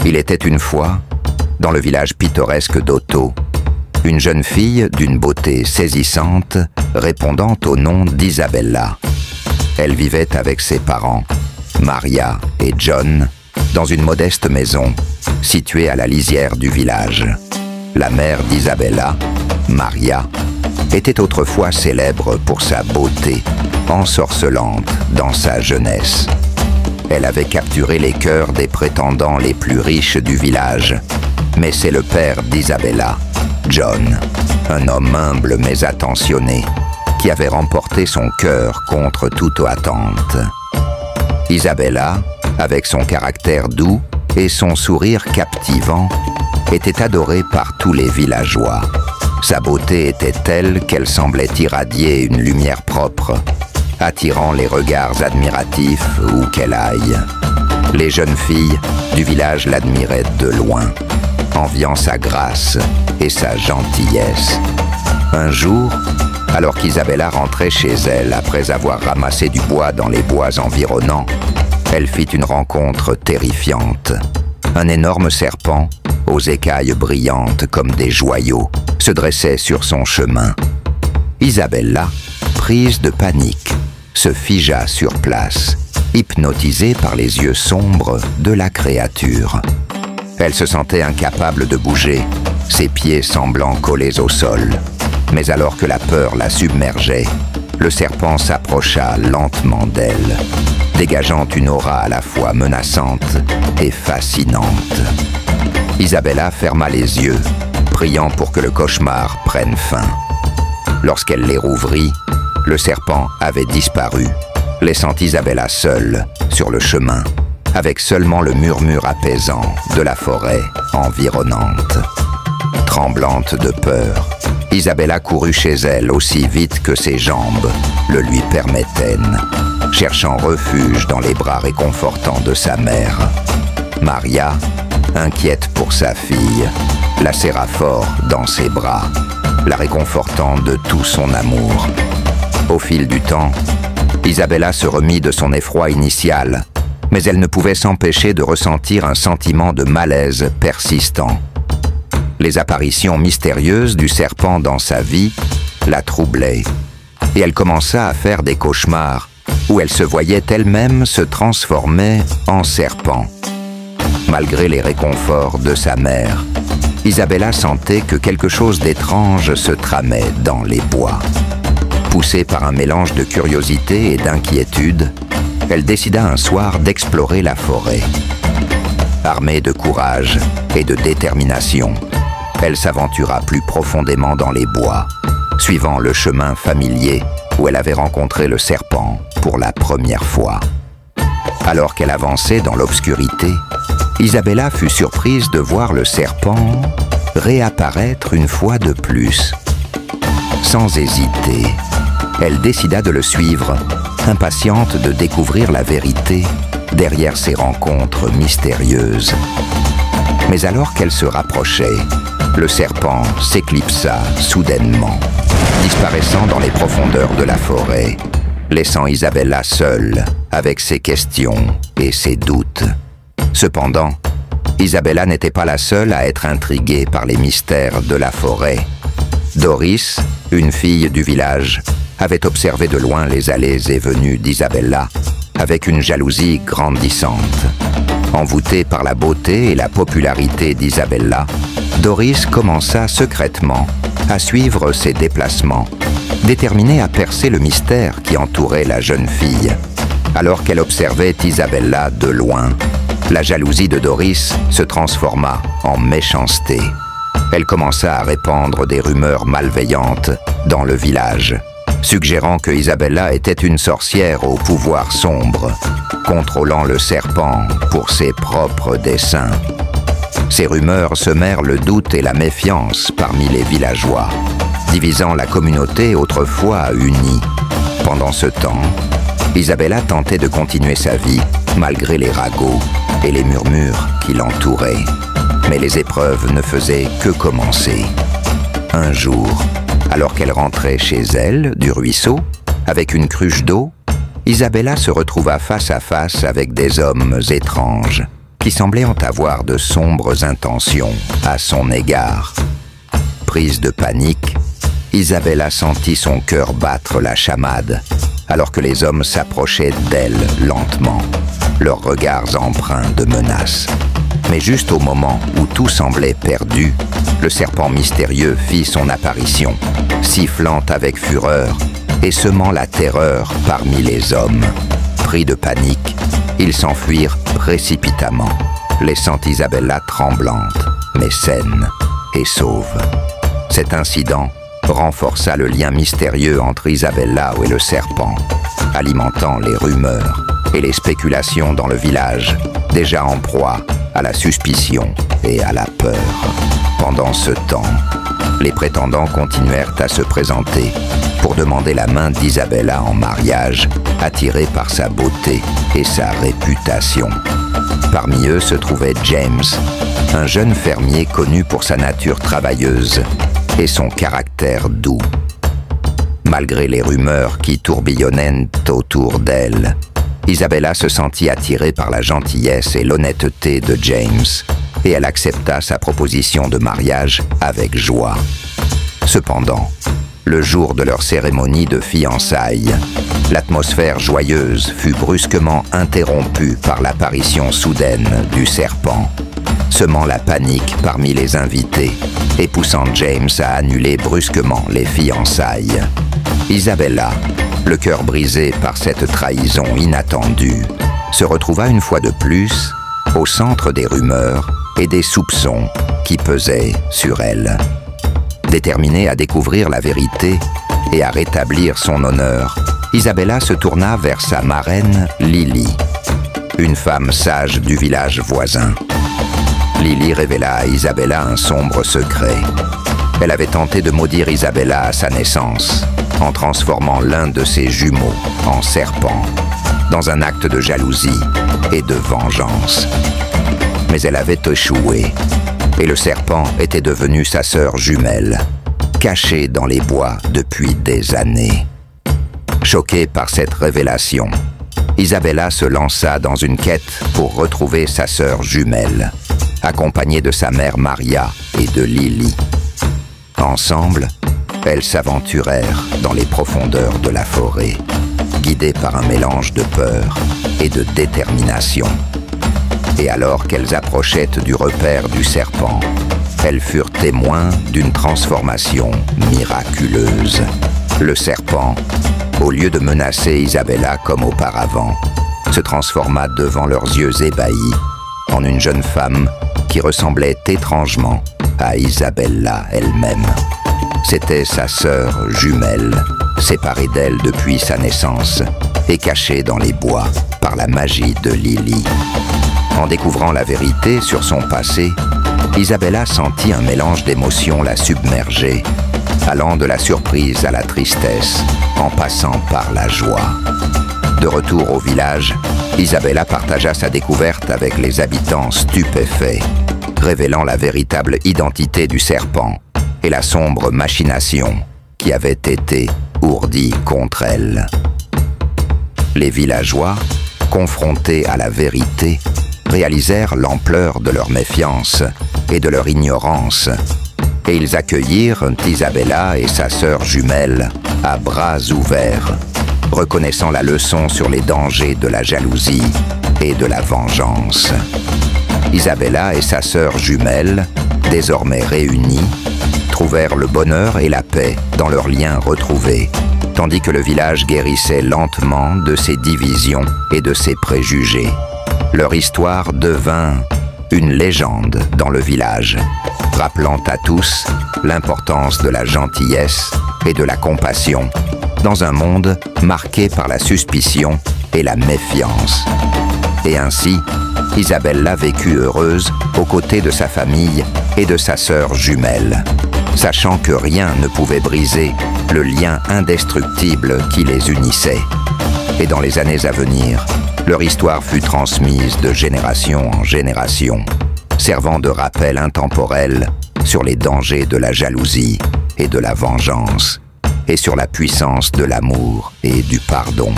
Il était une fois, dans le village pittoresque d'Otto, une jeune fille d'une beauté saisissante répondant au nom d'Isabella. Elle vivait avec ses parents, Maria et John, dans une modeste maison située à la lisière du village. La mère d'Isabella, Maria, était autrefois célèbre pour sa beauté ensorcelante dans sa jeunesse. Elle avait capturé les cœurs des prétendants les plus riches du village, mais c'est le père d'Isabella, John, un homme humble mais attentionné, qui avait remporté son cœur contre toute attente. Isabella, avec son caractère doux et son sourire captivant, était adorée par tous les villageois. Sa beauté était telle qu'elle semblait irradier une lumière propre, attirant les regards admiratifs où qu'elle aille. Les jeunes filles du village l'admiraient de loin, enviant sa grâce et sa gentillesse. Un jour, alors qu'Isabella rentrait chez elle après avoir ramassé du bois dans les bois environnants, elle fit une rencontre terrifiante. Un énorme serpent, aux écailles brillantes comme des joyaux, se dressait sur son chemin. Isabella, prise de panique, se figea sur place, hypnotisée par les yeux sombres de la créature. Elle se sentait incapable de bouger, ses pieds semblant collés au sol. Mais alors que la peur la submergeait, le serpent s'approcha lentement d'elle, dégageant une aura à la fois menaçante et fascinante. Isabella ferma les yeux, priant pour que le cauchemar prenne fin. Lorsqu'elle les rouvrit, le serpent avait disparu, laissant Isabella seule sur le chemin, avec seulement le murmure apaisant de la forêt environnante. Tremblante de peur, Isabella courut chez elle aussi vite que ses jambes le lui permettaient, cherchant refuge dans les bras réconfortants de sa mère. Maria, inquiète pour sa fille, la serra fort dans ses bras, la réconfortant de tout son amour. Au fil du temps, Isabella se remit de son effroi initial, mais elle ne pouvait s'empêcher de ressentir un sentiment de malaise persistant. Les apparitions mystérieuses du serpent dans sa vie la troublaient, et elle commença à faire des cauchemars où elle se voyait elle-même se transformer en serpent. Malgré les réconforts de sa mère, Isabella sentait que quelque chose d'étrange se tramait dans les bois. Poussée par un mélange de curiosité et d'inquiétude, elle décida un soir d'explorer la forêt. Armée de courage et de détermination, elle s'aventura plus profondément dans les bois, suivant le chemin familier où elle avait rencontré le serpent pour la première fois. Alors qu'elle avançait dans l'obscurité, Isabella fut surprise de voir le serpent réapparaître une fois de plus. Sans hésiter, elle décida de le suivre, impatiente de découvrir la vérité derrière ces rencontres mystérieuses. Mais alors qu'elle se rapprochait, le serpent s'éclipsa soudainement, disparaissant dans les profondeurs de la forêt, laissant Isabella seule avec ses questions et ses doutes. Cependant, Isabella n'était pas la seule à être intriguée par les mystères de la forêt. Doris, une fille du village, avait observé de loin les allées et venues d'Isabella avec une jalousie grandissante. Envoûtée par la beauté et la popularité d'Isabella, Doris commença secrètement à suivre ses déplacements, déterminée à percer le mystère qui entourait la jeune fille. Alors qu'elle observait Isabella de loin, la jalousie de Doris se transforma en méchanceté. Elle commença à répandre des rumeurs malveillantes dans le village, suggérant que Isabella était une sorcière au pouvoir sombre, contrôlant le serpent pour ses propres desseins. Ces rumeurs semèrent le doute et la méfiance parmi les villageois, divisant la communauté autrefois unie. Pendant ce temps, Isabella tentait de continuer sa vie malgré les ragots et les murmures qui l'entouraient. Mais les épreuves ne faisaient que commencer. Un jour, alors qu'elle rentrait chez elle du ruisseau, avec une cruche d'eau, Isabella se retrouva face à face avec des hommes étranges qui semblaient avoir de sombres intentions à son égard. Prise de panique, Isabella sentit son cœur battre la chamade, alors que les hommes s'approchaient d'elle lentement, leurs regards empreints de menace. Mais juste au moment où tout semblait perdu, le serpent mystérieux fit son apparition, sifflant avec fureur et semant la terreur parmi les hommes. Pris de panique, ils s'enfuirent précipitamment, laissant Isabella tremblante, mais saine et sauve. Cet incident renforça le lien mystérieux entre Isabella et le serpent, alimentant les rumeurs et les spéculations dans le village, déjà en proie à la suspicion et à la peur. Pendant ce temps, les prétendants continuèrent à se présenter pour demander la main d'Isabella en mariage, attirés par sa beauté et sa réputation. Parmi eux se trouvait James, un jeune fermier connu pour sa nature travailleuse et son caractère doux. Malgré les rumeurs qui tourbillonnaient autour d'elle, Isabella se sentit attirée par la gentillesse et l'honnêteté de James, et elle accepta sa proposition de mariage avec joie. Cependant, le jour de leur cérémonie de fiançailles, l'atmosphère joyeuse fut brusquement interrompue par l'apparition soudaine du serpent, semant la panique parmi les invités et poussant James à annuler brusquement les fiançailles. Isabella, le cœur brisé par cette trahison inattendue, se retrouva une fois de plus au centre des rumeurs et des soupçons qui pesaient sur elle. Déterminée à découvrir la vérité et à rétablir son honneur, Isabella se tourna vers sa marraine Lily, une femme sage du village voisin. Lily révéla à Isabella un sombre secret. Elle avait tenté de maudire Isabella à sa naissance, en transformant l'un de ses jumeaux en serpent, dans un acte de jalousie et de vengeance. Mais elle avait échoué, et le serpent était devenu sa sœur jumelle, cachée dans les bois depuis des années. Choquée par cette révélation, Isabella se lança dans une quête pour retrouver sa sœur jumelle, accompagnée de sa mère Maria et de Lily. Ensemble, elles s'aventurèrent dans les profondeurs de la forêt, guidées par un mélange de peur et de détermination. Et alors qu'elles approchaient du repère du serpent, elles furent témoins d'une transformation miraculeuse. Le serpent, au lieu de menacer Isabella comme auparavant, se transforma devant leurs yeux ébahis en une jeune femme qui ressemblait étrangement à Isabella elle-même. C'était sa sœur jumelle, séparée d'elle depuis sa naissance et cachée dans les bois par la magie de Lily. En découvrant la vérité sur son passé, Isabella sentit un mélange d'émotions la submerger, allant de la surprise à la tristesse, en passant par la joie. De retour au village, Isabella partagea sa découverte avec les habitants stupéfaits, révélant la véritable identité du serpent et la sombre machination qui avait été ourdie contre elle. Les villageois, confrontés à la vérité, réalisèrent l'ampleur de leur méfiance et de leur ignorance, et ils accueillirent Isabella et sa sœur jumelle à bras ouverts, reconnaissant la leçon sur les dangers de la jalousie et de la vengeance. Isabella et sa sœur jumelle, désormais réunies, trouvèrent le bonheur et la paix dans leurs liens retrouvés, tandis que le village guérissait lentement de ses divisions et de ses préjugés. Leur histoire devint une légende dans le village, rappelant à tous l'importance de la gentillesse et de la compassion dans un monde marqué par la suspicion et la méfiance. Et ainsi, Isabella vécut heureuse aux côtés de sa famille et de sa sœur jumelle, sachant que rien ne pouvait briser le lien indestructible qui les unissait. Et dans les années à venir, leur histoire fut transmise de génération en génération, servant de rappel intemporel sur les dangers de la jalousie et de la vengeance, et sur la puissance de l'amour et du pardon.